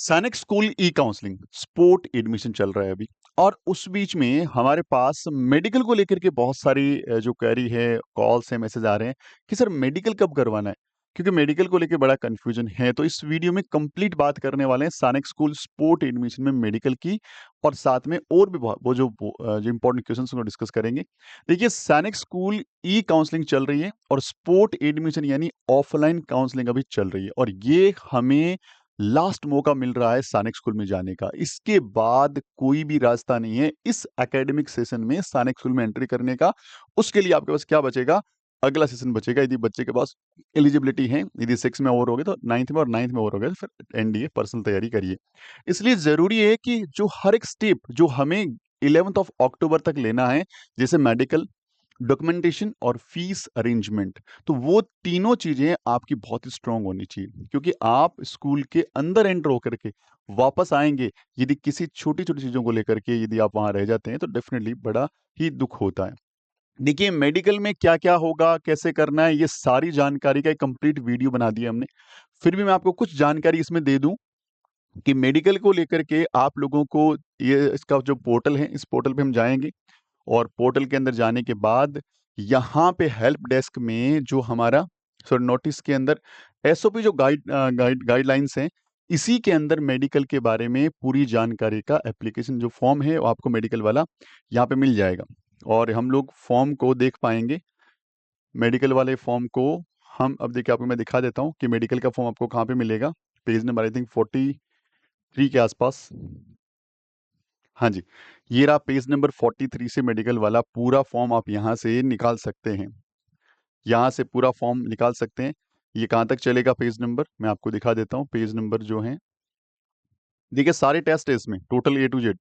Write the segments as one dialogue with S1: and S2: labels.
S1: सैनिक स्कूल ई counselling sport admission चल रहा है अभी। और उस बीच में हमारे पास मेडिकल को लेकर के बहुत सारी जो क्वेरी है, कॉल्स है, मैसेज आ रहे हैं कि सर मेडिकल कब करवाना है, क्योंकि मेडिकल को लेकर बड़ा कंफ्यूजन है। तो इस वीडियो में कंप्लीट बात करने वाले हैं सैनिक स्कूल स्पोर्ट एडमिशन में मेडिकल की, और साथ में और भी जो इंपॉर्टेंट क्वेश्चन को डिस्कस करेंगे। देखिए, सैनिक स्कूल ई काउंसलिंग चल रही है और स्पोर्ट एडमिशन यानी ऑफलाइन काउंसलिंग अभी चल रही है, और ये हमें लास्ट मौका मिल रहा है सैनिक स्कूल में जाने का। इसके बाद कोई भी रास्ता नहीं है इस एकेडमिक सेशन में सैनिक स्कूल में एंट्री करने का। उसके लिए आपके पास क्या बचेगा? अगला सेशन बचेगा। यदि बच्चे के पास एलिजिबिलिटी है, यदि 6 में ओवर हो गए तो 9th में, और 9th में ओवर हो गए तो फिर एनडीए पर्सनल तैयारी करिए। इसलिए ज़रूरी है कि जो हर एक स्टेप जो हमें 11th ऑफ अक्टूबर तक लेना है, जैसे मेडिकल, डॉक्यूमेंटेशन और फीस अरेंजमेंट, तो वो तीनों चीजें आपकी बहुत ही स्ट्रांग होनी चाहिए, क्योंकि आप स्कूल के अंदर एंटर होकर के वापस आएंगे, यदि किसी छोटी छोटी चीजों को लेकर के यदि आप वहां रह जाते हैं तो डेफिनेटली बड़ा ही दुख होता है। देखिए, मेडिकल में क्या क्या होगा, कैसे करना है, ये सारी जानकारी का एक कंप्लीट वीडियो बना दिया हमने। फिर भी मैं आपको कुछ जानकारी इसमें दे दूं कि मेडिकल को लेकर के आप लोगों को, ये इसका जो पोर्टल है, इस पोर्टल पे हम जाएंगे, और पोर्टल के अंदर जाने के बाद यहाँ पे हेल्प डेस्क में जो हमारा नोटिस के अंदर एसओपी जो गाइडलाइंस हैं, इसी के अंदर मेडिकल के बारे में पूरी जानकारी का एप्लीकेशन जो फॉर्म है वो आपको मेडिकल वाला यहाँ पे मिल जाएगा, और हम लोग फॉर्म को देख पाएंगे। मेडिकल वाले फॉर्म को हम अब देखिए, आपको मैं दिखा देता हूँ कि मेडिकल का फॉर्म आपको कहाँ पे मिलेगा। पेज नंबर आई थिंक 43 के आसपास। हाँ जी, ये रहा पेज नंबर 43 से मेडिकल वाला पूरा फॉर्म आप यहाँ से निकाल सकते हैं। यहाँ से पूरा फॉर्म निकाल सकते हैं। ये कहाँ तक चलेगा पेज नंबर, मैं आपको दिखा देता हूँ। पेज नंबर जो है, देखिए सारे टेस्ट है इसमें, टोटल ए टू जेड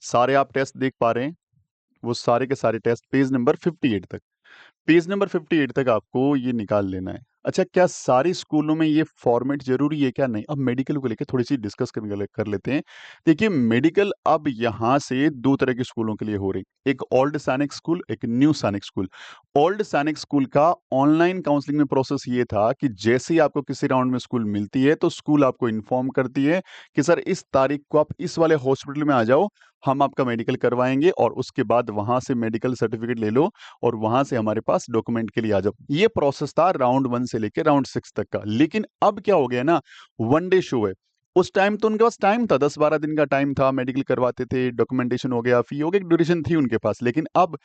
S1: सारे आप टेस्ट देख पा रहे हैं। वो सारे के सारे टेस्ट पेज नंबर 58 तक, पेज नंबर 58 तक आपको ये निकाल लेना है। अच्छा, क्या सारे स्कूलों में ये फॉर्मेट जरूरी है क्या? नहीं। अब मेडिकल को लेकर थोड़ी सी डिस्कस कर लेते हैं। देखिए, मेडिकल अब यहाँ से दो तरह के स्कूलों के लिए हो रही, एक ओल्ड सैनिक स्कूल, एक न्यू सैनिक स्कूल। ओल्ड सैनिक स्कूल का ऑनलाइन काउंसलिंग में प्रोसेस ये था कि जैसे ही आपको किसी राउंड में स्कूल मिलती है तो स्कूल आपको इन्फॉर्म करती है कि सर इस तारीख को आप इस वाले हॉस्पिटल में आ जाओ, हम आपका मेडिकल करवाएंगे, और उसके बाद वहां से मेडिकल सर्टिफिकेट ले लो, और वहां से हमारे पास डॉक्यूमेंट के लिए आ जाओ। ये प्रोसेस था राउंड 1 से लेकर राउंड 6 तक का। लेकिन अब क्या हो गया ना, वन डे शो है। उस टाइम तो उनके पास टाइम था, 10-12 दिन का टाइम था, मेडिकल करवाते थे, डॉक्यूमेंटेशन हो गया, फी हो गया, ड्यूरेशन थी उनके पास। लेकिन अब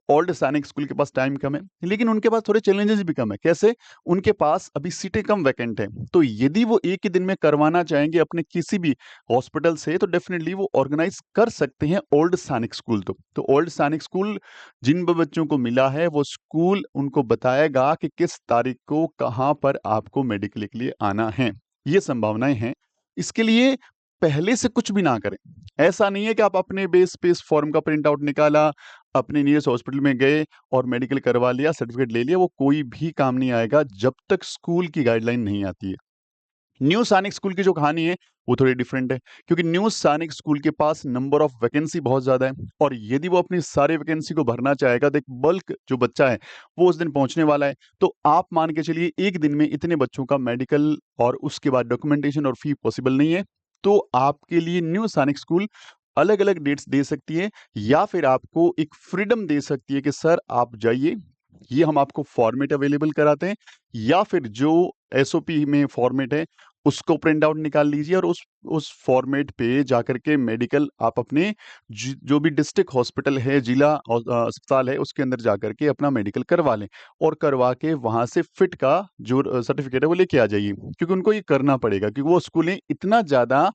S1: ओल्ड सैनिक स्कूल के पास टाइम कम है, लेकिन उनके पास थोड़े चैलेंजेस भी कम है। कैसे? उनके पास अभी सीटें कम वैकेंट है, तो यदि वो एक ही दिन में करवाना चाहेंगे अपने किसी भी हॉस्पिटल से, तो डेफिनेटली वो ऑर्गेनाइज कर सकते हैं ओल्ड सैनिक स्कूल। तो ओल्ड सैनिक स्कूल जिन बच्चों को मिला है, वो स्कूल उनको बताएगा कि किस तारीख को कहाँ पर आपको मेडिकल के लिए आना है। ये संभावनाएं हैं। इसके लिए पहले से कुछ भी ना करें। ऐसा नहीं है कि आप अपने बेस पे इस फॉर्म का प्रिंट आउट निकाला, अपने नियरेस्ट हॉस्पिटल में गए और मेडिकल करवा लिया, सर्टिफिकेट ले लिया, वो कोई भी काम नहीं आएगा जब तक स्कूल की गाइडलाइन नहीं आती है। न्यू सैनिक स्कूल की जो कहानी है वो थोड़ी डिफरेंट है, क्योंकि न्यू सैनिक स्कूल के पास नंबर ऑफ वैकेंसी बहुत ज्यादा है, और यदि वो अपनी सारी वैकेंसी को भरना चाहेगा तो एक बल्क जो बच्चा है वो उस दिन पहुंचने वाला है। तो आप मान के चलिए एक दिन में इतने बच्चों का मेडिकल और उसके बाद डॉक्यूमेंटेशन और फी पॉसिबल नहीं है। तो आपके लिए न्यू सैनिक स्कूल अलग अलग डेट्स दे सकती है, या फिर आपको एक फ्रीडम दे सकती है कि सर आप जाइए, ये हम आपको फॉर्मेट अवेलेबल कराते हैं, या फिर जो एसओपी में फॉर्मेट है उसको प्रिंट आउट निकाल लीजिए, और उस फॉर्मेट पे जाकर के मेडिकल आप अपने जो भी डिस्ट्रिक्ट हॉस्पिटल है, जिला अस्पताल है, उसके अंदर जाकर के अपना मेडिकल करवा लें, और करवा के वहां से फिट का जो सर्टिफिकेट है वो लेके आ जाइए, क्योंकि उनको ये करना पड़ेगा, क्योंकि वो स्कूलें इतना ज्यादा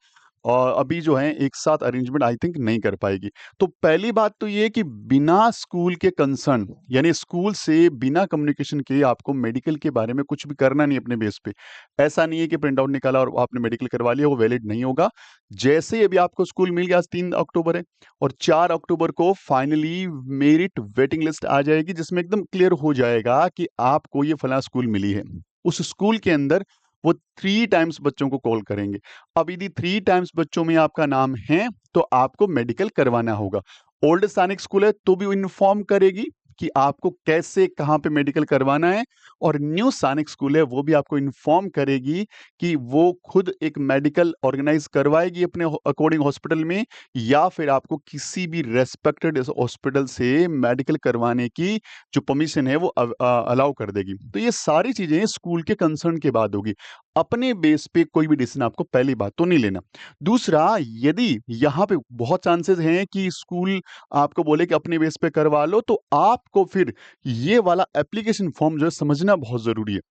S1: अभी जो है एक साथ अरेंजमेंट आई थिंक नहीं कर पाएगी। तो पहली बात तो ये कि बिना स्कूल के कंसर्न, यानी स्कूल से बिना कम्युनिकेशन के आपको मेडिकल के बारे में कुछ भी करना नहीं अपने बेस पे। ऐसा नहीं है कि प्रिंट आउट निकाला और आपने मेडिकल करवा लिया, वो वैलिड नहीं होगा। जैसे ही अभी आपको स्कूल मिल गया, आज 3 अक्टूबर है, और 4 अक्टूबर को फाइनली मेरिट वेटिंग लिस्ट आ जाएगी, जिसमें एकदम क्लियर हो जाएगा कि आपको ये फला स्कूल मिली है। उस स्कूल के अंदर वो 3 टाइम्स बच्चों को कॉल करेंगे। अब यदि 3 टाइम्स बच्चों में आपका नाम है तो आपको मेडिकल करवाना होगा। ओल्ड सैनिक स्कूल है तो भी इन्फॉर्म करेगी कि आपको कैसे, कहाँ पे मेडिकल करवाना है, और न्यू सैनिक स्कूल है वो भी आपको इन्फॉर्म करेगी कि वो खुद एक मेडिकल ऑर्गेनाइज़ करवाएगी अपने अकॉर्डिंग हॉस्पिटल में, या फिर आपको किसी भी रेस्पेक्टेड इस हॉस्पिटल से मेडिकल करवाने की जो परमिशन है वो अलाउ कर देगी। तो ये सारी चीज़ें स्कूल के कंसर्न के बाद होगी। अपने बेस पे कोई भी डिसीज़न आपको पहली बात तो नहीं लेना। दूसरा, यदि यहाँ पे बहुत चांसेस हैं कि स्कूल आपको बोले कि अपने बेस पे करवा लो, तो आपको फिर ये वाला एप्लीकेशन फॉर्म जो है समझना बहुत ज़रूरी है।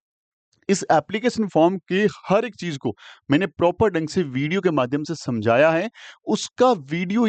S1: इस एप्लीकेशन फॉर्म की हर एक चीज़ को मैंने प्रॉपर ढंग से वीडियो के माध्यम से समझाया है। उसका वीडियो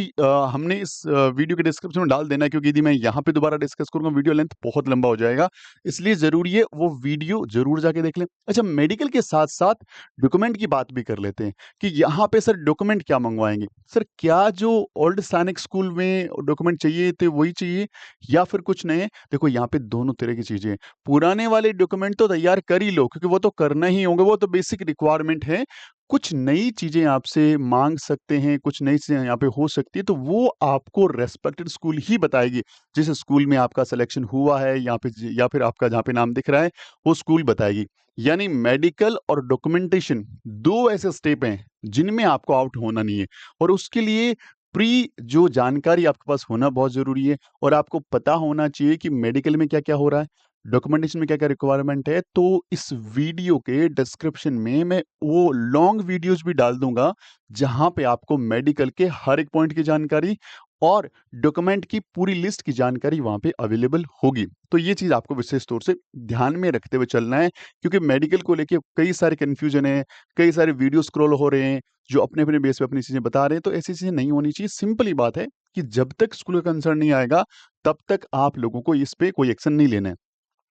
S1: हमने इस वीडियो के डिस्क्रिप्शन में डाल देना है, क्योंकि यदि मैं यहाँ पे दोबारा डिस्कस करूँगा वीडियो लेंथ बहुत लंबा हो जाएगा। इसलिए ज़रूरी है वो वीडियो ज़रूर जाके देख लें। अच्छा, मेडिकल के साथ-साथ डॉक्यूमेंट की बात भी कर लेते हैं कि यहाँ पे सर डॉक्यूमेंट क्या मँगवाएँगे? सर क्या जो ओल्ड सैनिक स्कूल में डॉक्यूमेंट चाहिए थे वही चाहिए, या फिर कुछ नए? देखो यहाँ पे दोनों तरह की चीज़ें हैं। पुराने वाले डॉक्यूमेंट तो तैयार कर ही लो, क्योंकि वो तो करना ही होंगे, वो तो बेसिक रिक्वायरमेंट है। कुछ नई चीज़ें आपसे माँग सकते हैं, कुछ नई चीज़ें यहाँ पे हो सकती है, तो वो आपको रिस्पेक्टेड स्कूल ही बताएगी। जिस स्कूल में आपका सिलेक्शन हुआ है, यहाँ पे ज या फिर आपका जहाँ पे नाम दिख रहा है, वो स्कूल बताएगी। यानी मेडिकल और डॉक्यूमेंटेशन 2 ऐसे स्टेप हैं, जिनमें आपको आउट होना नहीं है, और उसके लिए प्री जो जानकारी आपके पास होना बहुत ज़रूरी है, और आपको पता होना चाहिए कि मेडिकल में क्या-क्या हो रहा है, डॉक्यूमेंटेशन में क्या-क्या रिक्वायरमेंट है। तो इस वीडियो के डिस्क्रिप्शन में मैं वो लॉन्ग वीडियोज़ भी डाल दूँगा, जहाँ पे आपको मेडिकल के हर एक पॉइंट की जानकारी और डॉक्यूमेंट की पूरी लिस्ट की जानकारी वहाँ पे अवेलेबल होगी। तो ये चीज़ आपको विशेष तौर से ध्यान में रखते हुए चलना है, क्योंकि मेडिकल को लेके कई सारे कन्फ्यूजन है, कई सारे वीडियो स्क्रॉल हो रहे हैं, जो अपने-अपने बेस पे अपनी चीज़ें बता रहे हैं, तो ऐसी चीज़ें नहीं होनी चाहिए। सिंपल ही बात है कि जब तक स्कूल का कंसर्न नहीं आएगा, तब तक आप लोगों को इस पे कोई एक्शन नहीं लेना है।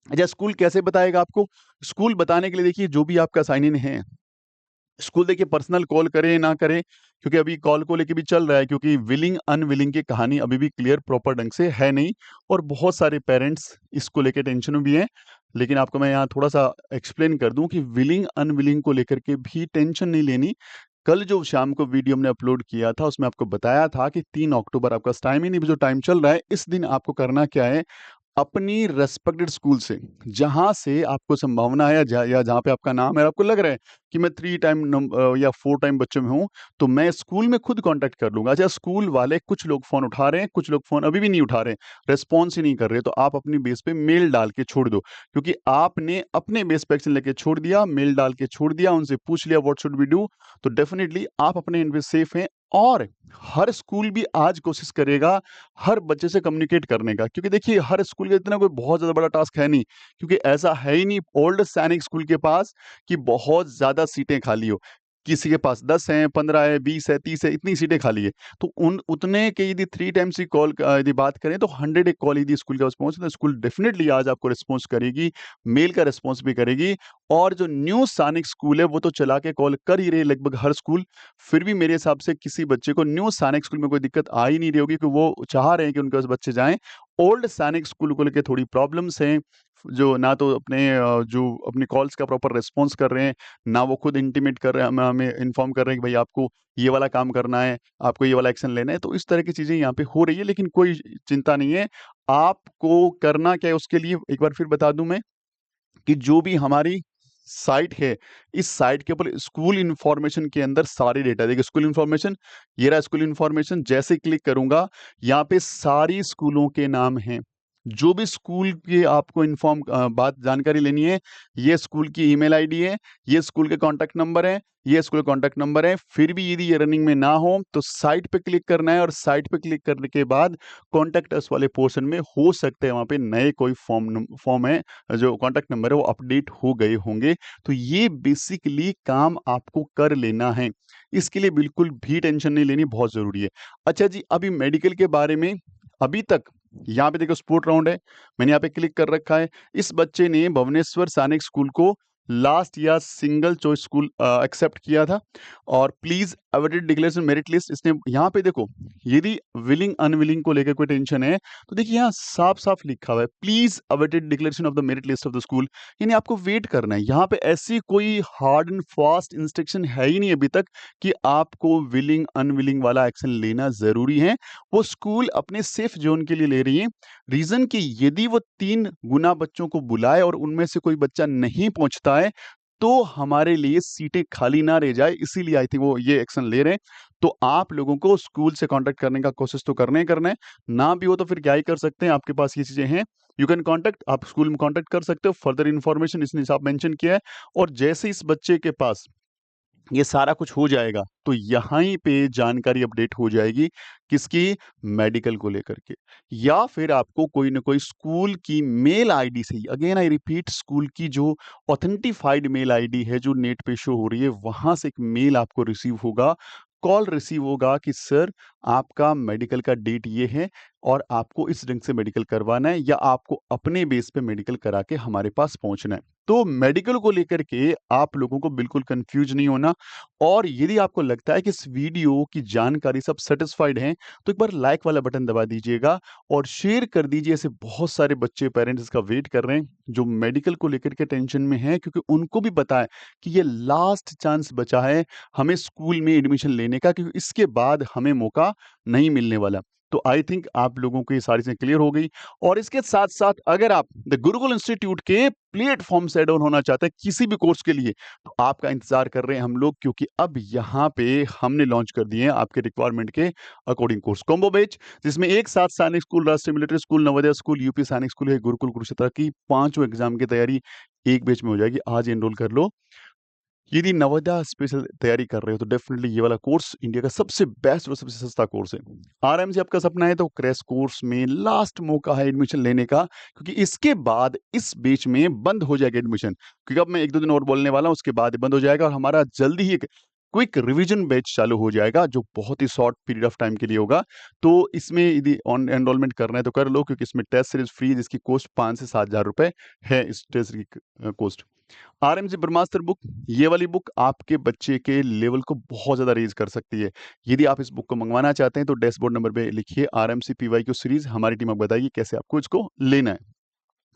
S1: अच्छा, स्कूल कैसे बताएगा आपको? स्कूल बताने के लिए देखिए, जो भी आपका साइन इन है, स्कूल देखिए पर्सनल कॉल करे ना करे, क्योंकि अभी कॉल को लेके भी चल रहा है, क्योंकि विलिंग अनविलिंग की कहानी अभी भी क्लियर प्रॉपर ढंग से है नहीं, और बहुत सारे पेरेंट्स इसको लेके टेंशन में भी हैं। लेकिन आपको मैं यहाँ थोड़ा-सा एक्सप्लेन कर दूँ कि विलिंग अनविलिंग को लेकर के भी टेंशन नहीं लेनी। कल जो शाम को वीडियो हमने अपलोड किया था, उसमें आपको बताया था कि 3 अक्टूबर आपका टाइम ही नहीं, जो टाइम चल रहा है, इस दिन आपको करना क्या है, अपनी रिस्पेक्टेड स्कूल से, जहाँ से आपको संभावना है या जहाँ पे आपका नाम है और आपको लग रहा है कि मैं 3 टाइम या 4 टाइम बच्चों में हूँ, तो मैं स्कूल में खुद कॉन्टैक्ट कर लूँगा। अच्छा, स्कूल वाले कुछ लोग फ़ोन उठा रहे हैं, कुछ लोग फ़ोन अभी भी नहीं उठा रहे हैं, रिस्पॉन्स ही नहीं कर रहे, तो आप अपनी बेस पे मेल डाल के छोड़ दो। क्योंकि आपने अपने बेस पे एक्शन लेके छोड़ दिया, मेल डाल के छोड़ दिया, उनसे पूछ लिया व्हाट शुड वी डू, तो डेफिनिटली आप अपने एंड पे सेफ हैं। और हर स्कूल भी आज कोशिश करेगा हर बच्चे से कम्युनिकेट करने का, क्योंकि देखिए हर स्कूल का इतना कोई बहुत ज़्यादा बड़ा टास्क है नहीं, क्योंकि ऐसा है ही नहीं ओल्ड सैनिक स्कूल के पास कि बहुत ज़्यादा सीटें खाली हो। किसी के पास 10 हैं, 15 है, 20 है, 30 है, इतनी सीटें खाली है। तो उन उतने के यदि 3 टाइम्स की कॉल यदि बात करें, तो 100 एक कॉल यदि स्कूल के पास पहुँचे, तो स्कूल डेफिनिटली आज आपको रिस्पॉन्स करेगी, मेल का रिस्पॉन्स भी करेगी। और जो न्यू सैनिक स्कूल है वो तो चला के कॉल कर ही रही है लगभग हर स्कूल। फिर भी मेरे हिसाब से किसी बच्चे को न्यू सैनिक स्कूल में कोई दिक्कत आ ही नहीं रही होगी, कि वो चाह रहे हैं कि उनके पास बच्चे जाएँ। ओल्ड सैनिक स्कूल को लेके थोड़ी प्रॉब्लम्स हैं, जो ना तो जो अपनी कॉल्स का प्रॉपर रिस्पॉन्स कर रहे हैं, ना वो खुद इंटीमेट कर रहे हैं, हमें हमें इन्फॉर्म कर रहे हैं कि भई आपको ये वाला काम करना है, आपको ये वाला एक्शन लेना है। तो इस तरह की चीज़ें यहाँ पे हो रही है, लेकिन कोई चिंता नहीं है। आपको करना क्या है उसके लिए एक बार फिर बता दूँ मैं, कि जो भी हमारी साइट है, इस साइट के ऊपर स्कूल इन्फॉर्मेशन के अंदर सारी डेटा देखिए, स्कूल इन्फॉर्मेशन, ये रहा स्कूल इन्फॉर्मेशन। जैसे ही क्लिक करूँगा, यहाँ पे सारी स्कूलों के नाम हैं। जो भी स्कूल की आपको बात जानकारी लेनी है, ये स्कूल की ईमेल आईडी है, ये स्कूल के कॉन्टैक्ट नंबर है, ये स्कूल का कॉन्टैक्ट नंबर है। फिर भी यदि ये रनिंग में ना हो, तो साइट पे क्लिक करना है, और साइट पे क्लिक करने के बाद कॉन्टैक्ट अस वाले पोर्शन में हो सकते हैं वहाँ पे नए कोई फॉर्म है, जो कॉन्टैक्ट नंबर है वो अपडेट हो गए होंगे। तो ये बेसिकली काम आपको कर लेना है। इसके लिए बिल्कुल भी टेंशन नहीं लेनी, बहुत ज़रूरी है। अच्छा जी, अभी मेडिकल के बारे में अभी तक यहाँ पे देखो स्पोर्ट राउंड है, मैंने यहाँ पे क्लिक कर रखा है। इस बच्चे ने भुवनेश्वर सैनिक स्कूल को last year single choice school accept किया था, और please awaited declaration merit list इसने यहाँ पे देखो, यदि विलिंग अनविलिंग को लेकर कोई टेंशन है तो देखिए यहाँ साफ-साफ लिखा हुआ है, please awaited declaration of the merit list of the school. यानी आपको वेट करना है। यहाँ पे ऐसी कोई हार्ड एंड फास्ट इंस्ट्रक्शन है ही नहीं अभी तक कि आपको विलिंग अनविलिंग वाला एक्शन लेना ज़रूरी है। वो स्कूल अपने सेफ ज़ोन के लिए ले रही है। रीज़न कि यदि वो 3 गुना बच्चों को बुलाए और उनमें से कोई बच्चा नहीं पहुँचता है, तो हमारे लिए सीटें खाली ना रह जाए, इसीलिए आई थिंक वो ये एक्शन ले रहे हैं। तो आप लोगों को स्कूल से कॉन्टैक्ट करने का कोशिश तो करना ही करना है। ना भी हो तो फिर क्या ही कर सकते हैं, आपके पास ये चीज़ें हैं। यू कैन कॉन्टैक्ट, आप स्कूल में कॉन्टैक्ट कर सकते हो। फर्दर इन्फॉर्मेशन इसने साफ मेंशन किया है और जैसे इस बच्चे के पास ये सारा कुछ हो जाएगा, तो यहीं पे जानकारी अपडेट हो जाएगी, किसकी? मेडिकल को लेकर के। या फिर आपको कोई न कोई स्कूल की मेल आईडी से ही, अगेन आई रिपीट, स्कूल की जो ऑथेंटिफाइड मेल आईडी है, जो नेट पे शो हो रही है, वहाँ से एक मेल आपको रिसीव होगा, कॉल रिसीव होगा कि सर आपका मेडिकल का डेट ये है और आपको इस ढंग से मेडिकल करवाना है या आपको अपने बेस पे मेडिकल करा के हमारे पास पहुँचना है। तो मेडिकल को लेकर के आप लोगों को बिल्कुल कन्फ्यूज़ नहीं होना। और यदि आपको लगता है कि इस वीडियो की जानकारी सब सैटिस्फाइड हैं, तो एक बार लाइक वाला बटन दबा दीजिएगा और शेयर कर दीजिए। ऐसे बहुत सारे बच्चे, पेरेंट्स इसका वेट कर रहे हैं, जो मेडिकल को लेकर के टेंशन में हैं, क्योंकि उनको भी पता है कि ये लास्ट चांस बचा है हमें स्कूल में एडमिशन लेने का, क्योंकि इसके बाद हमें मौका नहीं मिलने वाला। तो आई थिंक आप लोगों को ये सारी चीज़ें क्लियर हो गई। और इसके साथ-साथ अगर आप द गुरुकुल इंस्टीट्यूट के प्लेटफ़ॉर्म से ऐड ऑन होना चाहते हैं किसी भी कोर्स के लिए, तो आपका इंतज़ार कर रहे हैं हम लोग, क्योंकि अब यहाँ पे हमने लॉन्च कर दिए हैं आपके रिक्वायरमेंट के अकॉर्डिंग कोर्स कॉम्बो बैच, जिसमें एक साथ सैनिक स्कूल, राष्ट्रीय military school, Navodaya school, UP सैनिक स्कूल है, गुरुकुल कुरुक्षेत्र की पाँचों एग्ज़ाम की तैयारी एक बैच में हो जाएगी। आज एनरोल कर लो। यदि नवोदय स्पेशल तैयारी कर रहे हो तो डेफिनेटली ये वाला कोर्स इंडिया का सबसे बेस्ट और सबसे सस्ता कोर्स है। आरएमसी आपका सपना है तो क्रैश कोर्स में लास्ट मौका है एडमिशन लेने का, क्योंकि इसके बाद इस बीच में बंद हो जाएगा एडमिशन, क्योंकि अब मैं 1-2 दिन और बोलने वाला हूँ, उसके बाद ये बंद हो जाएगा और हमारा जल्दी ही एक क्विक रिवीजन बैच चालू हो जाएगा, जो बहुत ही शॉर्ट पीरियड ऑफ टाइम के लिए होगा। तो इसमें यदि ऑन एनरोलमेंट करना है तो कर लो, क्योंकि इसमें टेस्ट सीरीज फ्री है, जिसकी कॉस्ट 5 से 7 हज़ार रुपए है इस टेस्ट की कॉस्ट। आरएमजी ब्रह्मास्त्र बुक, ये वाली बुक आपके बच्चे के लेवल को बहुत ज़्यादा रेज़ कर सकती है। यदि आप इस बुक को मँगवाना चाहते हैं तो डैशबोर्ड नंबर पे लिखिए आरएमसी पीवाईक्यू सीरीज़, हमारी टीम आपको बताएगी कैसे आपको इसको लेना है।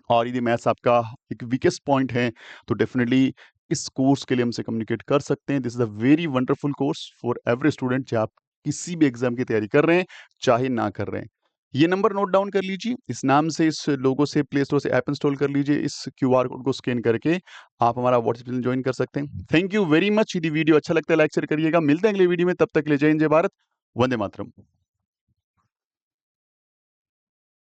S1: और यदि मैथ्स आपका एक वीकेस्ट पॉइंट है, तो डेफ़िनिटली इस कोर्स के लिए हमसे कम्युनिकेट कर सकते हैं। This is a very wonderful course for every student, चाहे आप किसी भी एग्ज़ाम की तैयारी कर रहे हैं, चाहे ना कर रहे हैं। ये नंबर नोट डाउन कर लीजिए, इस नाम से, इस लोगो से प्ले स्टोर से ऐप इंस्टॉल कर लीजिए, इस क्यूआर कोड को स्कैन करके आप हमारा व्हाट्सएप चैनल जॉइन कर सकते हैं। Thank you very much. यदि वीडियो अच्छा लगता है लाइक शेयर करिएगा। मिलते हैं अगले वीडियो में, तब तक के लिए जय हिंद, जय भारत, वंदे मातरम।